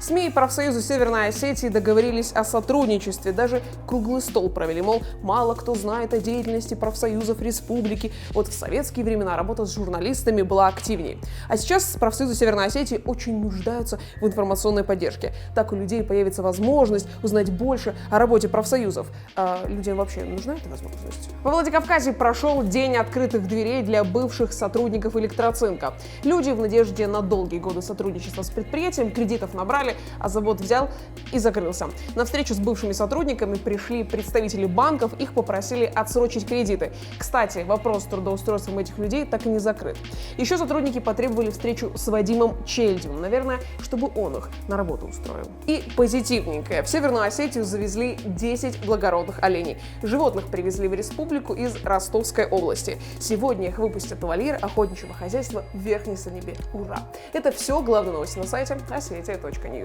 СМИ и профсоюзы Северной Осетии договорились о сотрудничестве, даже круглый стол провели, мол, мало кто знает о деятельности профсоюзов республики. Вот в советские времена работа с журналистами была активнее. А сейчас профсоюзы Северной Осетии очень нуждаются в информационной поддержке. Так у людей появится возможность узнать больше о работе профсоюзов. А людям вообще нужна эта возможность? Во Владикавказе прошел день открытых дверей для бывших сотрудников Электроцинка. Люди в надежде на долгие годы сотрудничества с предприятием кредитов набрали, а завод взял и закрылся. На встречу с бывшими сотрудниками пришли представители банков, их попросили отсрочить кредиты. Кстати, вопрос с трудоустройством этих людей так и не закрыт. Еще сотрудники потребовали встречу с Вадимом Чельдевым, наверное, чтобы он их на работу устроил. И позитивненькое. В Северную Осетию завезли 10 благородных оленей. Животных привезли в республику из Ростовской области. Сегодня их выпустят в вольер охотничьего хозяйства в Верхней Санебе. Ура! Это все главные новости на сайте ossetia.news.